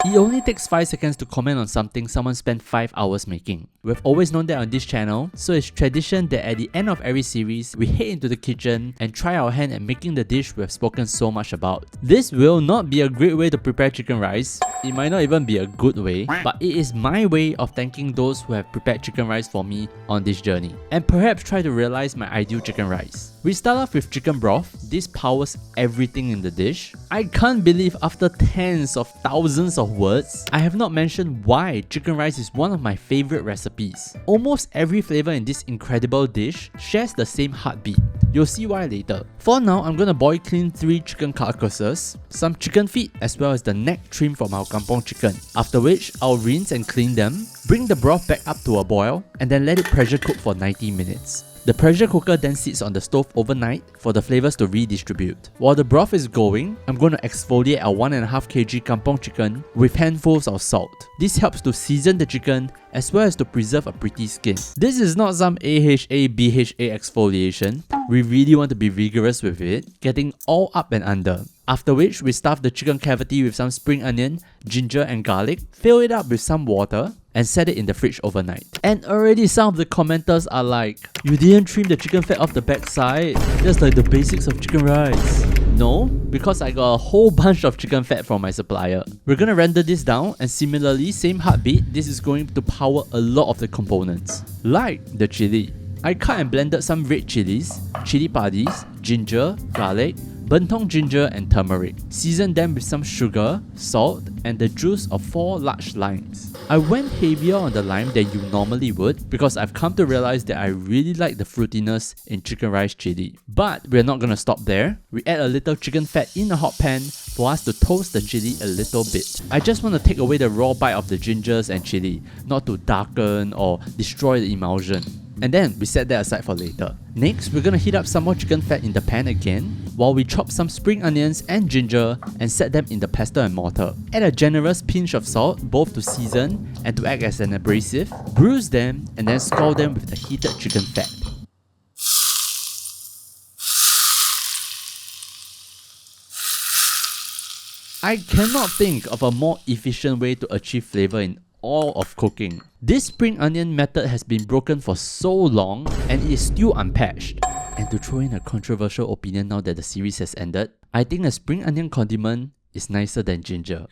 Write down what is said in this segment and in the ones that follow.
It only takes 5 seconds to comment on something someone spent 5 hours making. We've always known that on this channel, so it's tradition that at the end of every series, we head into the kitchen and try our hand at making the dish we've spoken so much about. This will not be a great way to prepare chicken rice. It might not even be a good way, but it is my way of thanking those who have prepared chicken rice for me on this journey, and perhaps try to realize my ideal chicken rice. We start off with chicken broth. This powers everything in the dish. I can't believe after tens of thousands of words, I have not mentioned why chicken rice is one of my favorite recipes. Almost every flavor in this incredible dish shares the same heartbeat. You'll see why later. For now, I'm gonna boil clean 3 chicken carcasses, some chicken feet as well as the neck trim from our kampong chicken. After which, I'll rinse and clean them, bring the broth back up to a boil, and then let it pressure cook for 90 minutes. The pressure cooker then sits on the stove overnight for the flavors to redistribute. While the broth is going, I'm going to exfoliate our 1.5 kg kampong chicken with handfuls of salt. This helps to season the chicken as well as to preserve a pretty skin. This is not some AHA BHA exfoliation. We really want to be vigorous with it, getting all up and under. After which, we stuff the chicken cavity with some spring onion, ginger and garlic, fill it up with some water, and set it in the fridge overnight. And already some of the commenters are like, you didn't trim the chicken fat off the backside. That's like the basics of chicken rice. No, because I got a whole bunch of chicken fat from my supplier. We're gonna render this down, and similarly, same heartbeat, this is going to power a lot of the components. Like the chili. I cut and blended some red chilies, chili padis, ginger, garlic, bentong ginger and turmeric. Season them with some sugar, salt, and the juice of 4 large limes. I went heavier on the lime than you normally would because I've come to realize that I really like the fruitiness in chicken rice chili. But we're not gonna stop there. We add a little chicken fat in a hot pan for us to toast the chili a little bit. I just want to take away the raw bite of the gingers and chili, not to darken or destroy the emulsion. And then we set that aside for later. Next, we're gonna heat up some more chicken fat in the pan again while we chop some spring onions and ginger and set them in the pestle and mortar. Add a generous pinch of salt, both to season and to act as an abrasive. Bruise them and then scald them with the heated chicken fat. I cannot think of a more efficient way to achieve flavor in all of cooking. This spring onion method has been broken for so long and it is still unpatched. And to throw in a controversial opinion now that the series has ended, I think a spring onion condiment is nicer than ginger.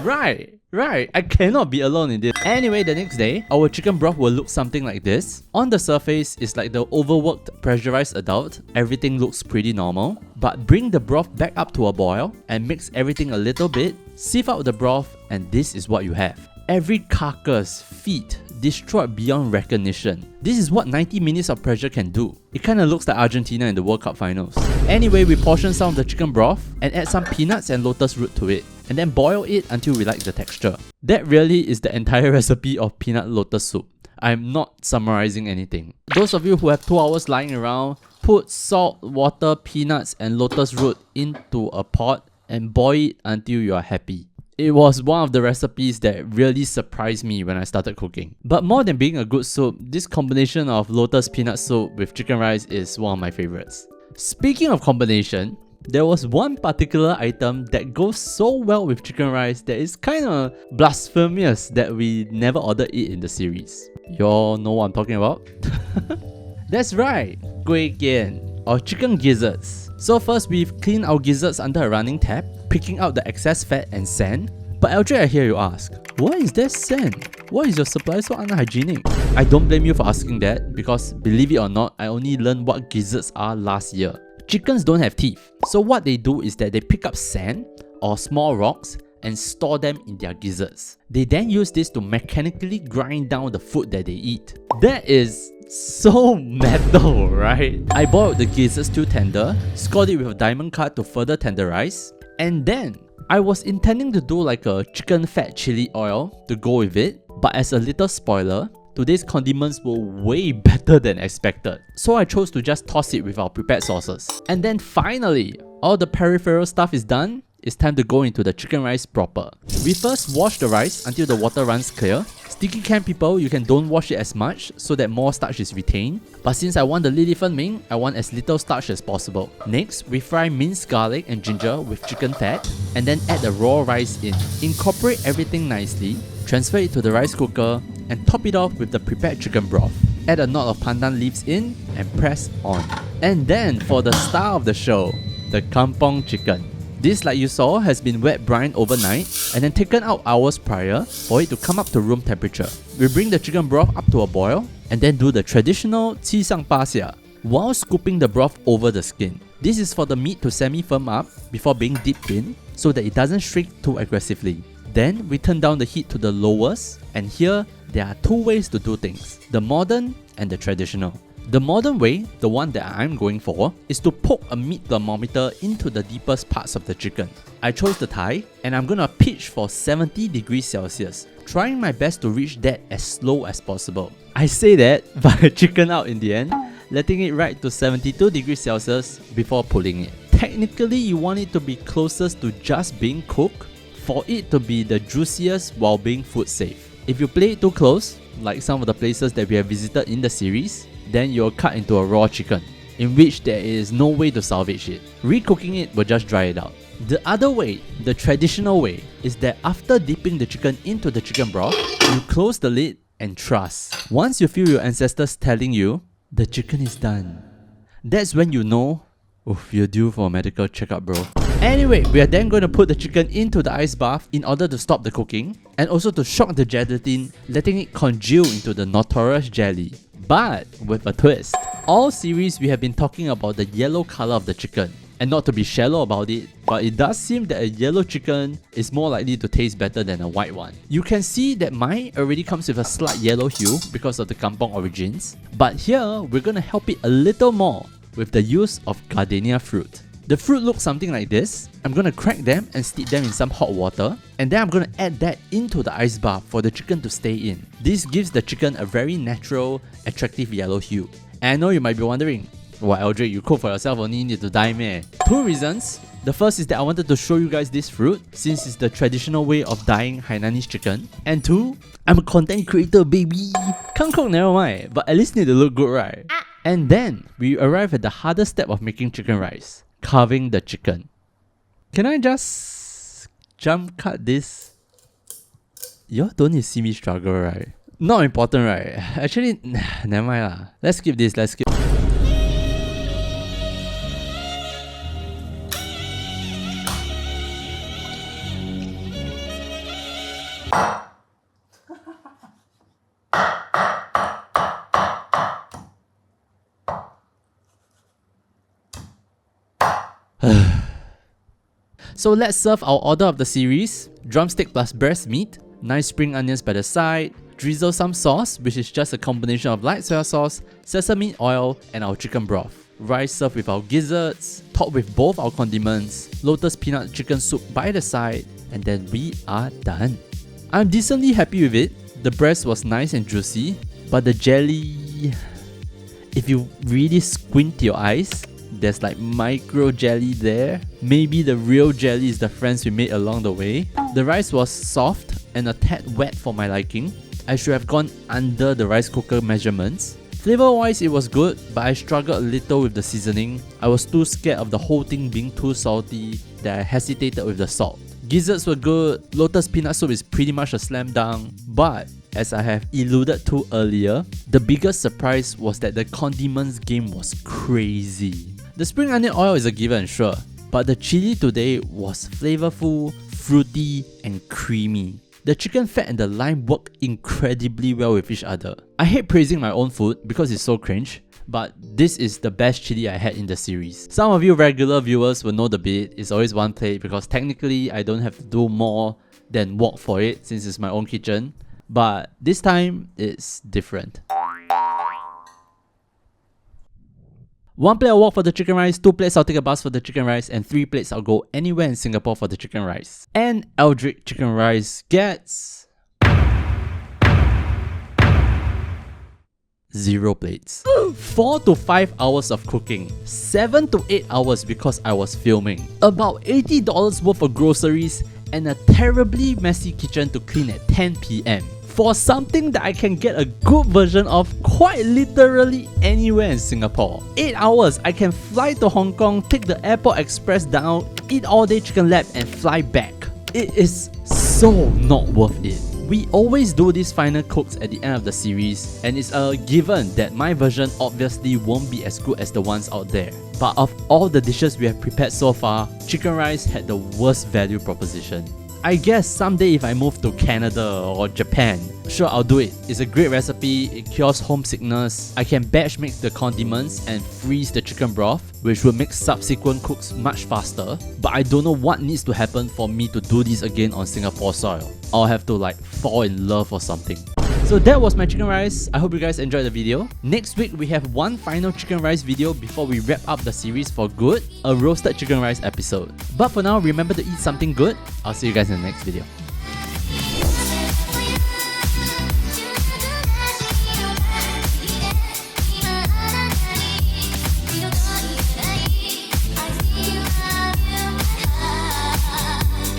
Right, I cannot be alone in this. Anyway, the next day, our chicken broth will look something like this. On the surface, it's like the overworked, pressurized adult. Everything looks pretty normal. But bring the broth back up to a boil and mix everything a little bit. Sieve out the broth and this is what you have. Every carcass, feet, destroyed beyond recognition. This is what 90 minutes of pressure can do. It kinda looks like Argentina in the World Cup finals. Anyway, we portion some of the chicken broth and add some peanuts and lotus root to it, and then boil it until we like the texture. That really is the entire recipe of peanut lotus soup. I'm not summarizing anything. Those of you who have 2 hours lying around, put salt, water, peanuts and lotus root into a pot and boil it until you are happy. It was one of the recipes that really surprised me when I started cooking. But more than being a good soup, this combination of lotus peanut soup with chicken rice is one of my favorites. Speaking of combination, there was one particular item that goes so well with chicken rice that is kinda blasphemous that we never ordered it in the series. Y'all know what I'm talking about? That's right, kueh kian, or chicken gizzards. So first, we've cleaned our gizzards under a running tap, picking out the excess fat and sand. But Alderic, I hear you ask, why is there sand? Why is your supply so unhygienic? I don't blame you for asking that because, believe it or not, I only learned what gizzards are last year. Chickens don't have teeth, so what they do is that they pick up sand or small rocks and store them in their gizzards. They then use this to mechanically grind down the food that they eat. That is so metal, right? I boiled the gizzards till tender, scored it with a diamond cut to further tenderize, and then I was intending to do like a chicken fat chili oil to go with it, but as a little spoiler, today's condiments were way better than expected. So I chose to just toss it with our prepared sauces. And then finally, all the peripheral stuff is done. It's time to go into the chicken rice proper. We first wash the rice until the water runs clear. Sticky can people, you can don't wash it as much so that more starch is retained. But since I want the Li Li Fen Ming, I want as little starch as possible. Next, we fry minced garlic and ginger with chicken fat and then add the raw rice in. Incorporate everything nicely, transfer it to the rice cooker and top it off with the prepared chicken broth. Add a knot of pandan leaves in and press on. And then for the star of the show, the kampong chicken. This, like you saw, has been wet brined overnight and then taken out hours prior for it to come up to room temperature. We bring the chicken broth up to a boil and then do the traditional 七上八下while scooping the broth over the skin. This is for the meat to semi-firm up before being dipped in so that it doesn't shrink too aggressively. Then we turn down the heat to the lowest, and here there are two ways to do things, the modern and the traditional. The modern way, the one that I'm going for, is to poke a meat thermometer into the deepest parts of the chicken. I chose the thigh and I'm gonna pitch for 70 degrees Celsius, trying my best to reach that as slow as possible. I say that, but I chicken out in the end, letting it ride to 72 degrees Celsius before pulling it. Technically, you want it to be closest to just being cooked for it to be the juiciest while being food safe. If you play it too close, like some of the places that we have visited in the series, then you're cut into a raw chicken, in which there is no way to salvage it. Recooking it will just dry it out. The other way, the traditional way, is that after dipping the chicken into the chicken broth, you close the lid and trust. Once you feel your ancestors telling you, the chicken is done, that's when you know, oof, you're due for a medical checkup, bro. Anyway, we are then going to put the chicken into the ice bath in order to stop the cooking and also to shock the gelatin, letting it congeal into the notorious jelly. But with a twist. All series we have been talking about the yellow color of the chicken. And not to be shallow about it, but it does seem that a yellow chicken is more likely to taste better than a white one. You can see that mine already comes with a slight yellow hue because of the kampong origins. But here, we're gonna help it a little more with the use of gardenia fruit. The fruit looks something like this. I'm gonna crack them and steep them in some hot water, and then I'm gonna add that into the ice bath for the chicken to stay in. This gives the chicken a very natural, attractive yellow hue. And I know you might be wondering, why Alderic, you cook for yourself only need to die meh? Two reasons. The first is that I wanted to show you guys this fruit since it's the traditional way of dyeing Hainanese chicken. And two, I'm a content creator, baby. Can't cook, never mind, but at least need to look good, right? And then we arrive at the hardest step of making chicken rice. Carving the chicken. Can I just jump cut this? You don't need to see me struggle, right? Not important, right? Actually, never mind lah. Let's skip this, let's skip. So let's serve our order of the series. Drumstick plus breast meat, nice spring onions by the side, drizzle some sauce, which is just a combination of light soy sauce, sesame oil, and our chicken broth. Rice served with our gizzards, topped with both our condiments, Lotus peanut chicken soup by the side, and then we are done. I'm decently happy with it. The breast was nice and juicy, but the jelly... If you really squint your eyes, there's like micro jelly there. Maybe the real jelly is the friends we made along the way. The rice was soft and a tad wet for my liking. I should have gone under the rice cooker measurements. Flavor wise it was good, but I struggled a little with the seasoning. I was too scared of the whole thing being too salty that I hesitated with the salt. Gizzards were good. Lotus peanut soup is pretty much a slam dunk, but as I have alluded to earlier, the biggest surprise was that the condiments game was crazy. The spring onion oil is a given, sure, but the chili today was flavorful, fruity, and creamy. The chicken fat and the lime work incredibly well with each other. I hate praising my own food because it's so cringe, but this is the best chili I had in the series. Some of you regular viewers will know the bit, it's always one plate because technically I don't have to do more than walk for it since it's my own kitchen, but this time it's different. 1 plate I'll walk for the chicken rice, 2 plates I'll take a bus for the chicken rice, and 3 plates I'll go anywhere in Singapore for the chicken rice. And Alderic chicken rice gets 0 plates. 4 to 5 hours of cooking, 7 to 8 hours because I was filming, about $80 worth of groceries, and a terribly messy kitchen to clean at 10 PM. for something that I can get a good version of quite literally anywhere in Singapore. 8 hours, I can fly to Hong Kong, take the airport express down, eat all day chicken lap and fly back. It is so not worth it. We always do these final cooks at the end of the series, and it's a given that my version obviously won't be as good as the ones out there. But of all the dishes we have prepared so far, chicken rice had the worst value proposition. I guess someday if I move to Canada or Japan, sure I'll do it. It's a great recipe, it cures homesickness, I can batch make the condiments and freeze the chicken broth, which will make subsequent cooks much faster, but I don't know what needs to happen for me to do this again on Singapore soil. I'll have to like fall in love or something. So that was my chicken rice. I hope you guys enjoyed the video. Next week we have one final chicken rice video before we wrap up the series for good, a roasted chicken rice episode. But for now, remember to eat something good. I'll see you guys in the next video.